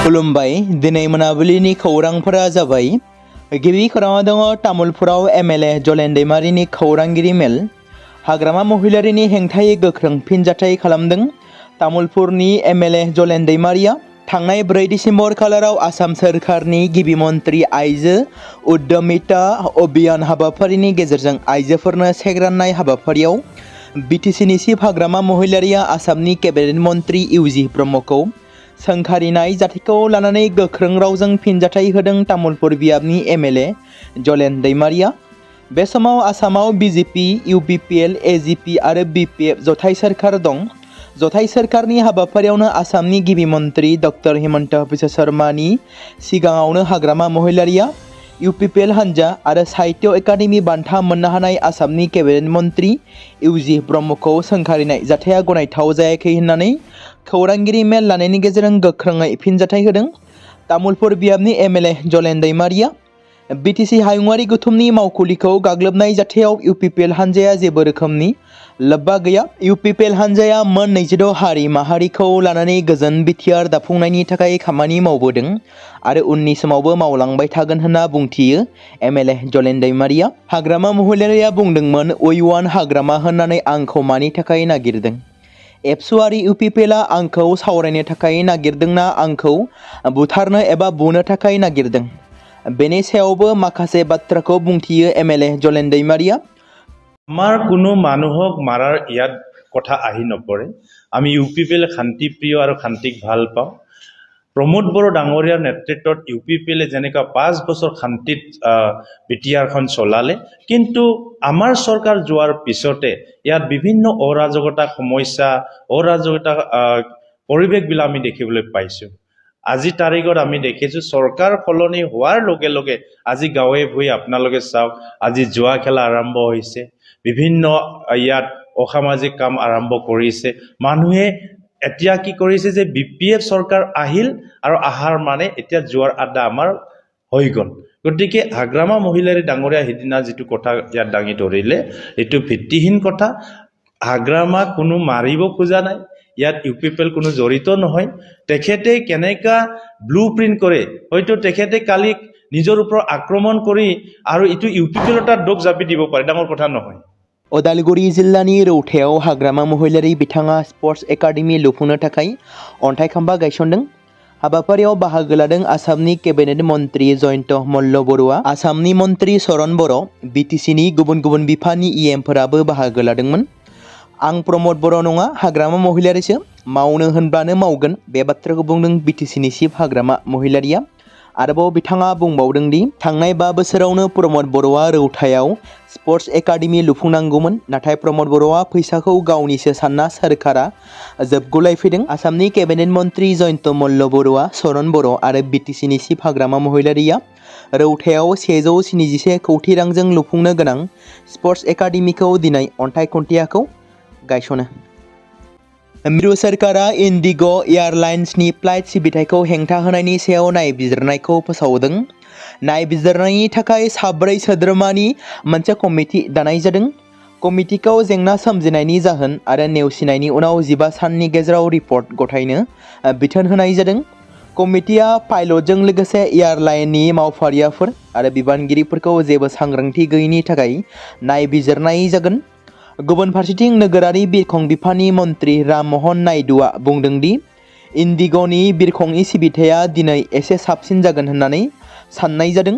खुलुमबाय दिनै मोनाबिलिनि खौरांफोरा जाबाय गिबि खौराङाव दङ तामुलपुराव एमएलए जलेन दैमारिनि खौरांगिरि मेल हाग्रामा महिलारिनि हेंथायै गोख्रों फिनजाथाय खालामदों तामुलपुरनि एमएलए जलेन दैमारिया थांनाय 4 डिसेम्बर खालाराव आसाम सोरखारनि गिबि मन्त्रि आइजो उद्यमिता अभियान हाबाफारिनि गेजेरजों आइजोफोरनो चेक राननाय हाबाफारियाव बिटिसिनि चिफ हाग्रामा महिलारिया आसामनि केबिनेट मन्त्रि इउजि ब्रह्मखौ सोंखारिनाय जाथायखौ लानानै गोख्रों रावजों फिनजाथाय होदों तामुलपुर बियाबनि एमएलए जलेन दैमारिया। बे समाव आसामाव बिजेपि, इउपिपिएल, एजिपि आरो बिपिएफ जथाय सोरखार दं। जथाय सोरखारनि हाबाफारियावनो आसामनि गिबि मन्त्रि डक्टर हिमन्त बिश्व शर्मानि सिगाङावनो हाग्रामा महिलारिया इउपिपिएल हान्जा आरो साहित्य एकाडेमि बान्था मोननो हानाय आसामनि केबिनेट मन्त्रि इउजि ब्रह्मखौ सोंखारिनाय जाथाया गनायथाव जायाखै होननानै खौरांगिरि मेल लानायनि गेजेरजों गोख्रोङै फिनजाथाय होदों तामुलपुर बियाबनि एमएलए जलेन दैमारिया। बिटिसि हायुङारि गौथुमनि मावखुलिखौ गाग्लोबनाय जाथायाव इउपिपिएल हान्जाया जेबो रोखोमनि लोब्बा गैया। इउपिपिएल हान्जाया मोन 26 हारि माहारिखौ लानानै गोजोन बिटिआर दाफुंनायनि थाखाय खामानि मावबोदों आरो उननि समावबो मावलांबाय थागोन होनना बुंथियो एमएलए जलेन दैमारिया। हाग्रामा महिलारिया बुंदोंमोन उइ वान हाग्रामा होननानै आंखौ मानि थाखाय नागिरदों? एबसुआरि इउपिपिएलआ आंखौ सावरायनो थाखाय नागिरदोंना आंखौ बुथारनो एबा बुनो थाखाय नागिरदों? बेनि सायावबो माखासे बाथ्राखौ बुंथियो एमएलए जलेन दैमारिया। আমাৰ কোনো মানুহক মাৰাৰ ইয়াত কথা আহি নপৰে। আমি ইউপিপিএল শান্তিপ্ৰিয় আৰু শান্তিক ভাল পাওঁ। প্ৰমোদ বড়ো ডাঙৰীয়াৰ নেতৃত্বত ইউপিপিএলে যেনেকা 5 বছৰ শান্তিত বিটিআৰখন চলালে, কিন্তু আমাৰ চৰকাৰ যোৱাৰ পিছতে ইয়াত বিভিন্ন অৰাজকতা সমস্যা অৰাজকতা পৰিৱেশবিলাক আমি দেখিবলৈ পাইছোঁ। আজি তাৰিখত আমি দেখিছোঁ চৰকাৰ সলনি হোৱাৰ লগে লগে আজি গাঁৱে ভূঞে আপোনালোকে চাওক আজি জুৱা খেলা আৰম্ভ হৈছে, বিভিন্ন ইয়াত অসামাজিক কাম আৰম্ভ কৰিছে। মানুহে এতিয়া কি কৰিছে যে বিপিএফ চৰকাৰ আহিল আৰু আহাৰ মানে এতিয়া জুৱাৰ আড্ডা আমাৰ হৈ গ'ল। গতিকে হাগ্ৰামা মহিলাৰী ডাঙৰীয়া সিদিনা যিটো কথা ইয়াত দাঙি ধৰিলে এইটো ভিত্তিহীন কথা। হাগ্ৰামা কোনো মাৰিব খোজা নাই, ইয়াত ইউপিপিএল কোনো জড়িত নহয়। তেখেতে কেনেকা ব্লু প্ৰিণ্ট কৰে, হয়তো তেখেতে কালি নিজৰ ওপৰত আক্ৰমণ কৰি আৰু এইটো ইউপিপিএলৰ তাত দোষ জাপি দিব পাৰে, ডাঙৰ কথা নহয়। उदालगुरि जिल्लानि रौथायाव हाग्रामा महिलारि बिथाङा स्पर्ट्स एकाडेमि लुफुंनो थाखाय अन्थाइ खाम्फा गायसनदों। हाबाफारियाव बाहागो लादों आसामनि केबिनेट मन्त्रि जयन्त मल्ल बरुवा, आसामनि मन्त्रि चरण बर', बिटिसिनि गुबुन गुबुन बिफाननि इएमफोराबो बाहागो लादोंमोन। आं प्रमोद बर' नङा, हाग्रामा महिलारिसो, मावनो होनब्लानो मावगोन, बे बाथ्राखौ बुंदों बिटिसिनि चिफ हाग्रामा महिलारिया। आरोबाव बिथाङा बुंबावदों दि थांनाय 5 बोसोरावनो प्रमोद बर'आ रौथायाव स्पर्ट्स एकाडेमि लुफुंनांगौमोन, नाथाय प्रमोद बर'आ फैसाखौ गावनिसो सानना सोरखारा जोबगुलायफैदों। आसामनि केबिनेट मन्त्रि जयन्त मल्ल बरुवा, चरण बर' आरो बिटिसिनि चिफ हाग्रामा महिलारिया रौथायाव 171 कौटि रांजों लुफुंनो गोनां स्पर्ट्स एकाडेमिखौ दिनै अन्थाइ खुन्थियाखौ गायसनो। मिरु सोरखारा इन्डिग' एयारलाइन्सनि फ्लाइट सिबिथायखौ हेंथा होनायनि सायाव नायबिजिरनायखौ फोसावदों। नायबिजिरनायनि थाखाय 4 सोद्रोमानि मोनसे कमिटि दानाय जादों। कमिटिखौ जेंना सोमजिनायनि जाहोन आरो नेवसिनायनि उनाव 15 साननि गेजेराव रिपर्ट गथायनो बिथोन होनाय जादों। कमिटिया पाइलटजों लोगोसे एयारलाइननि मावफारियाफोर आरो बिबानगिरिफोरखौ जेबो सांग्रांथि गैयैनि थाखाय नायबिजिरनाय जागोन। गुबुन फारसेथिं नोगोरारि बिरखं बिफाननि मन्त्रि राम मोहन नायडुआ बुंदों दि इन्डिग'नि बिरखंनि सिबिथाया दिनै एसे साबसिन जागोन होननानै साननाय जादों।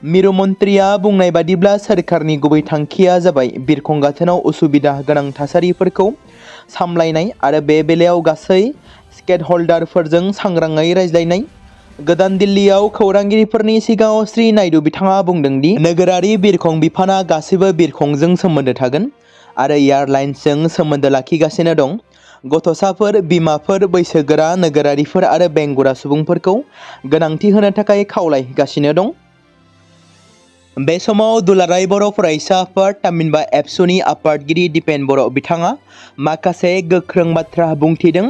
मिरु मन्त्रिया बुंनाय बादिब्ला सोरखारनि गुबै थांखिया जाबाय बिरखं गाथोनाव उसुबिदा गोनां थासारिफोरखौ सामलायनाय आरो बे बेलायाव गासै स्टेकहल्डारफोरजों सांग्राङै रायज्लायनाय। गोदान दिल्लीयाव खौरांगिरिफोरनि सिगाङाव श्री नायडु बिथाङा बुंदों दि नोगोरारि बिरखं बिफाना गासैबो बिरखंजों सोमोन्दो थागोन आरो एयारलाइन्सजों सोमोन्दो लाखिगासिनो दं। गथ'साफोर, बिमाफोर, बैसोगोरा नोगोरारिफोर आरो बेंगुरा सुबुंफोरखौ गोनांथि होनो थाखाय खावलायगासिनो दं। बे समाव दुलाराय बर' फरायसा आफाद थामहिनबा एबसुनि आफादगिरि दिपेन बर' बिथाङा माखासे गोख्रों बाथ्रा बुंथिदों।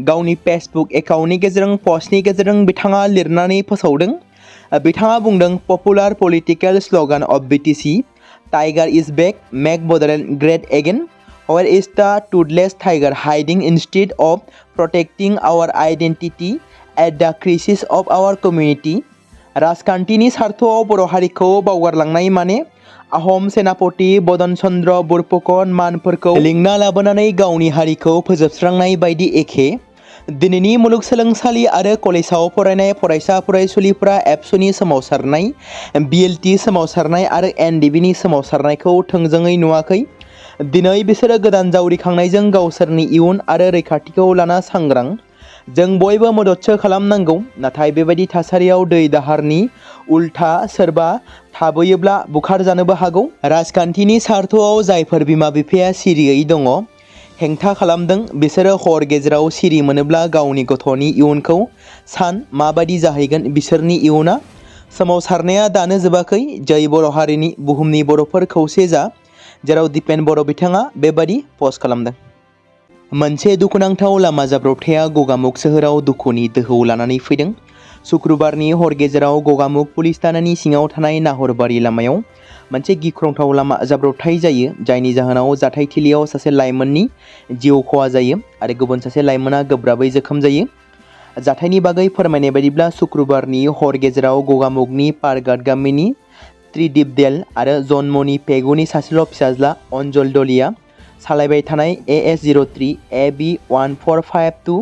गावनि फेसबुक एकाउन्टनि गेजेरजों पस्टनि गेजेरजों बिथाङा लिरनानै फोसावदों। बिथाङा बुंदों popular political slogan of BTC tiger is back, make Bodoland great again. Where is the toothless tiger hiding instead of protecting our identity at the crisis of our community. राजखान्थिनि सार्थआव बर' हारिखौ बावगारलांनाय माने आहम सेनापति बदन चन्द्र बरफुकन मानफोरखौ लिंना लाबोनानै गावनि हारिखौ फोजोबस्रांनाय बायदि एखे। दिनैनि मुलुगसोलोंसालि आरो कलेजाव फरायनाय फरायसा फरायसुलिफ्रा एबसुनि सोमावसारनाय, बिएलटि सोमावसारनाय आरो एनडिबिनि सोमावसारनायखौ थोंजोङै नुवाखै। दिनै बिसोरो गोदान जावरिखांनायजों गावसोरनि इयुन आरो रैखाथिखौ लाना सांग्रां। जों बयबो मददसो खालामनांगौ, नाथाय बेबायदि थासारियाव दै दाहारनि उल्था सोरबा थाबोयोब्ला बुखारजानोबो हागौ। राजखान्थिनि सार्थआव जायफोर बिमा बिफाया सिरियै दङ, हेंथा खालामदों, बिसोरो हर गेजेराव सिरि मोनोब्ला गावनि गथ'नि इयुनखौ सान माबायदि जाहैगोन बिसोरनि इयुना। सोमावसारनाया दानो जोबाखै। जै बर' हारिनि बुहुमनि बर'फोर खौसे जा, जेराव दिपेन बर' बिथाङा बेबादि पस्ट खालामदों। मोनसे दुखुनांथाव लामा जाब्रबथाया गगामुग सोहोराव दुखुनि दोहौ लानानै फैदों। शुक्रबारनि हर गेजेराव गगामुग पुलिस थानानि सिङाव थानाय नाहरबारि लामायाव मोनसे गिख्रंथाव लामा जाब्रबथाय जायो, जायनि जाहोनाव जाथायथिलियाव सासे लाइमोननि जिउ खहा जायो आरो गुबुन सासे लाइमोना गोब्राबै जोखोम जायो। जाथायनि बागै फोरमायनाय बायदिब्ला शुक्रबारनि हर गेजेराव गगामुगनि पारगाट गामिनि त्रिदिप देल आरो जन्मनि पेगुनि सासेल' फिसाज्ला अन्जल दलिया सालायबाय थानाय AS03 AB 1452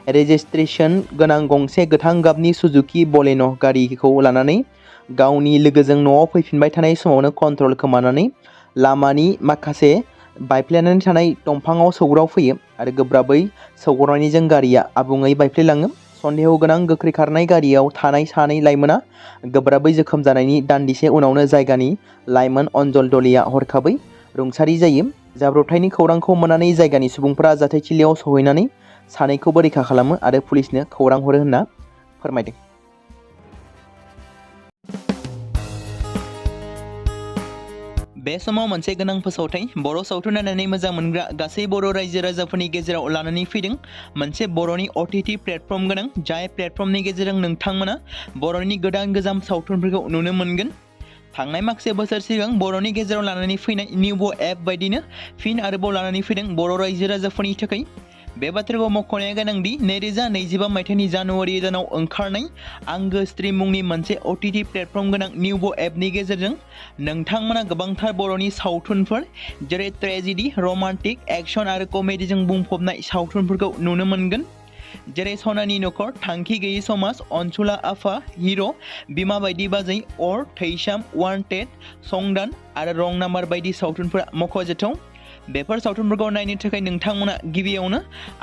रेजिस्ट्रेशन गोनां गंसे गोथां गाबनि सुजुकी बलेन' गारिखौ लानानै गावनि लोगोजों न'आव फैफिनबाय थानाय समावनो कन्ट्रल खोमानानै लामानि माखासे बायफ्लेनानै थानाय दंफाङाव सौग्राव फैयो आरो गोब्राबै सौग्रावनायजों गारिया आबुङै बायफ्लेलाङो। सन्देह गोनां गोख्रै खारनाय गारियाव थानाय सानै लाइमोना गोब्राबै जोखोम जानायनि दान्दिसे उनावनो जायगानि लाइमोन अन्जल दलिया हरखाबै रुंसारि जायो। जाब्रबथायनि खौरांखौ मोननानै जायगानि सुबुंफोरा जाथायथिलियाव सहैनानै सानैखौबो रैखा खालामो आरो पुलिसनो खौरां हरो होनना फोरमायदों। बे समाव मोनसे गोनां फोसावथाय बर' सावथुन नायनानै मोजां मोनग्रा गासै बर' रायजो राजाफोरनि गेजेराव लानानै फैदों। मोनसे बर'नि OTT प्लेटफर्म गोनां, जाय प्लेटफर्मनि गेजेरजों नोंथांमोना बर'नि गोदान गोजाम सावथुनफोरखौ नुनो मोनगोन। थांनाय माखासे बोसोर सिगां बर'नि गेजेराव लानानै फैनाय निउबो एप बायदिनो फिन आरोबाव लानानै फैदों बर' रायजो राजाफोरनि थाखाय। बे बाथ्राखौ मख'नाया गोनांदि 2025 मायथाइनि जानुवारि दानाव ओंखारनाय आंगो स्ट्रिम मुंनि मोनसे OTT प्लेटफर्म गोनां निउबो एपनि गेजेरजों नोंथांमोना गोबांथार बर'नि सावथुनफोर जेरै ट्रेजेडि, रमान्टिक, एक्शन आरो कमेडिजों बुंफबनाय सावथुनफोरखौ नुनो मोनगोन। जेरै सनानि नखर, थांखि गैयै समाज, अनसुला आफा, हिर', बिमा बायदि बाजै, अर, थैसाम, वान्टेड, संदान आरो रं नाम्बार बायदि सावथुनफोरा मख'जाथाव। बेफोर सावथुनफोरखौ नायनो थाखाय नोंथांमोना गिबियावनो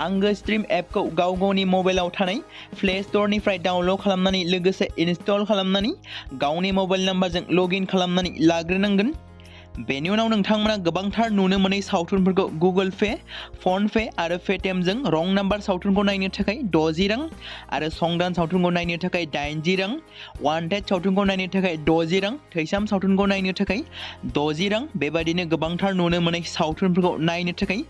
आंगो स्ट्रिम एपखौ गाव गावनि मबाइलाव थानाय प्ले स्ट'रनिफ्राय डाउनल'ड खालामनानै लोगोसे इनस्टल खालामनानै गावनि मबाइल नाम्बारजों लगइन खालामनानै लाग्रोनांगोन। बेनि उनाव नोंथांमोना गोबांथार नुनो मोनै सावथुनफोरखौ गुगोल पे, फन पे आरो पेटिएमजों रं नाम्बार सावथुनखौ नायनो थाखाय 60 रां आरो संदान सावथुनखौ नायनो थाखाय 80 रां, वान्टेड सावथुनखौ नायनो थाखाय 60 रां, थैसाम सावथुनखौ नायनो थाखाय 60 रां बेबायदिनो गोबांथार नुनो मोनै सावथुनफोरखौ नायनो थाखाय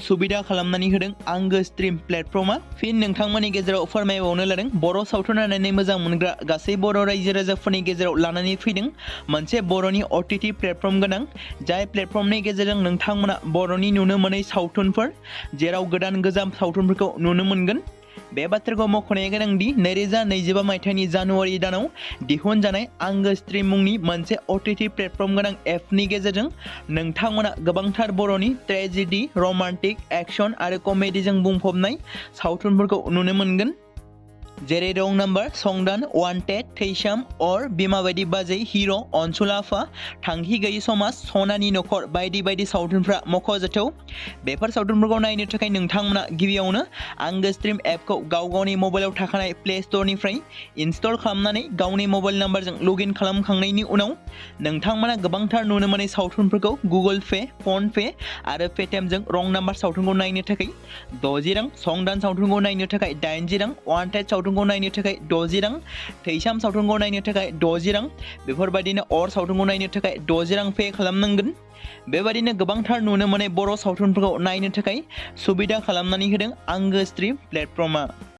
सुबिदा खालामनानै होदों आंगो स्ट्रिम प्लेटफर्मा। फिन नोंथांमोननि गेजेराव फोरमायबावनो लादों बर' सावथुन नायनानै मोजां मोनग्रा गासै बर' रायजो राजाफोरनि गेजेराव लानानै फैदों मोनसे बर'नि OTT प्लेटफर्म गोनां, जाय प्लेटफर्मनि गेजेरजों नोंथांमोना बर'नि नुनो मोनै सावथुनफोर जेराव गोदान गोजाम सावथुनफोरखौ नुनो मोनगोन। बे बाथ्राखौ मख'नाया गोनांदि 2025 मायथाइनि जानुवारि दानाव दिहुनजानाय आंगो स्ट्रिम मुंनि मोनसे OTT प्लेटफर्म गोनां एपनि गेजेरजों नोंथांमोना गोबांथार बर'नि ट्रेजेडि, रमान्टिक, एक्शन आरो कमेडिजों बुंफबनाय सावथुनफोरखौ नुनो मोनगोन। जेरै रं नाम्बार, संदान, वान्टेड, थैसाम, अर, बिमा बायदि बाजै, हिर', अनसुला आफा, थांखि गैयै समाज, सनानि नखर बायदि बायदि सावथुनफ्रा मख'जाथाव। बेफोर सावथुनफोरखौ नायनो थाखाय नोंथांमोना गिबियावनो आंगो स्ट्रिम एपखौ गाव गावनि मबाइलाव थाखानाय प्ले स्ट'रनिफ्राय इनस्टल खालामनानै गावनि मबाइल नाम्बारजों लगइन खालामखांनायनि उनाव नोंथांमोना गोबांथार नुनो मोनै सावथुनफोरखौ गुगोल पे, फन पे आरो पेटिएमजों रं नाम्बार सावथुनखौ नायनो थाखाय 60 रां, संदान सावथुनखौ नायनो थाखाय 80 रां, वान्टेड सावथुनखौ नायनो थाखाय 60 रां, थैसाम सावथुनखौ नायनो थाखाय 60 रां बेफोरबायदिनो अर सावथुनखौ नायनो थाखाय 60 रां पे खालामनांगोन। बेबायदिनो गोबांथार नुनो मोनै बर' सावथुनफोरखौ नायनो थाखाय सुबिदा खालामनानै होदों आंगो स्ट्रिम प्लेटफर्मा।